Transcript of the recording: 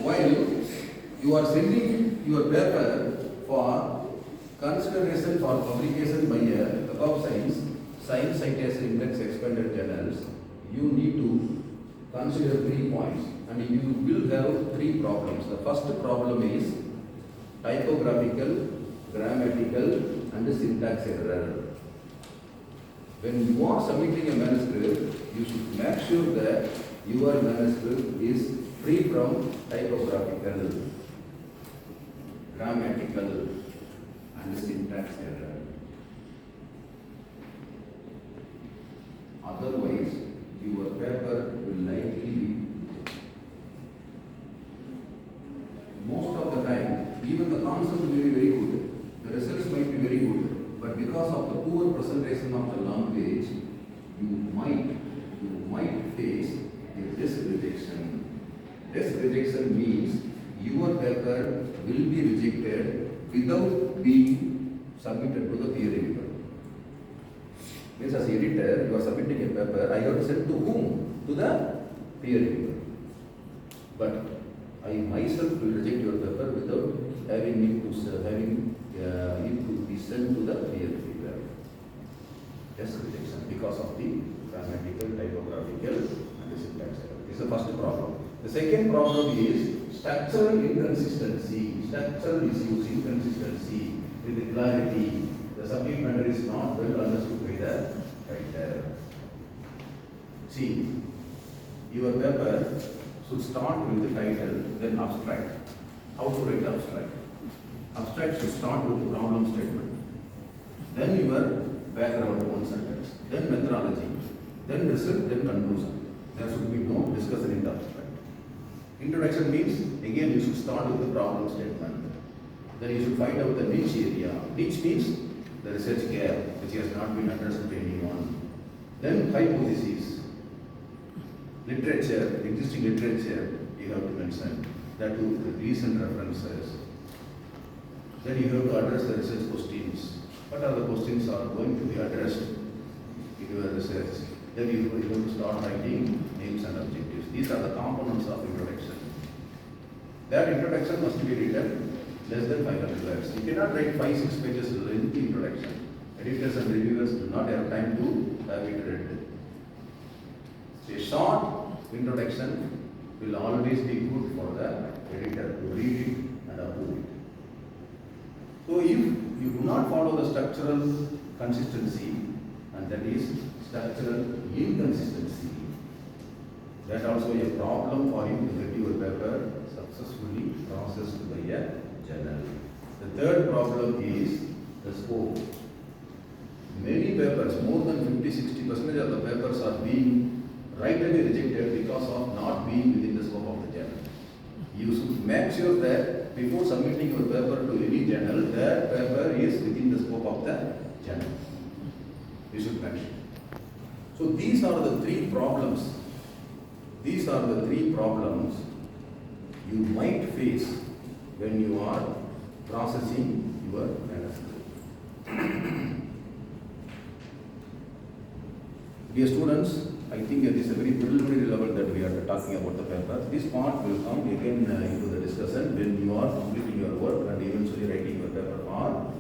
while you are sending your paper for consideration for publication by a Web of Science Citation Index expanded journals, you need to consider 3 points and you will have 3 problems. The first problem is typographical, grammatical and syntax error. When you are submitting a manuscript, you should make sure that your manuscript is free from typographical, grammatical and syntax error. Otherwise, your paper will likely be. Most of the time, even the concept will be very good, the results might be very good, but because of the poor presentation of the language, you might face a desk rejection. Desk rejection means your paper will be rejected without being submitted to the peer reviewer. Means as editor, you are submitting a paper, I have to send to whom? To the peer reviewer. But I myself will reject your paper without having it to be sent to the peer reviewer. Desk rejection because of the grammatical, typographical and the syntax error. This is the first problem. The second problem is structural inconsistency. Structural issues, inconsistency with the clarity. The subject matter is not well understood by the writer. See, your paper should start with the title, then abstract. How to write abstract? Abstract should start with the problem statement. Then your background, one sentence. Then methodology. Then result, then conclusion. There should be no discussion in the abstract. Introduction means, again, you should start with the problem statement. Then you should find out the niche area. Niche means the research gap which has not been addressed by anyone. Then hypotheses. Literature, existing literature, you have to mention. That too, the recent references. Then you have to address the research questions. What are the questions are going to be addressed in your research? Then you have to start writing names and objectives. These are the components of introduction. That introduction must be written less than 500 words. You cannot write 5-6 pages lengthy introduction. Editors and reviewers do not have time to have it read. A short introduction will always be good for the editor to read it and approve it. So if you do not follow the structural consistency, and that is structural inconsistency, that also a problem for you to get your paper successfully processed by a journal. The third problem is the scope. Many papers, more than 50-60% of the papers are being rightly rejected because of not being within the scope of the journal. You should make sure that before submitting your paper to any journal, that paper is within the scope of the journal. You should mention. So these are the 3 problems. These are the 3 problems you might face when you are processing your manuscript. Dear students, I think it is a very preliminary level that we are talking about the paper. This part will come again into the discussion when you are completing your work and eventually writing your paper or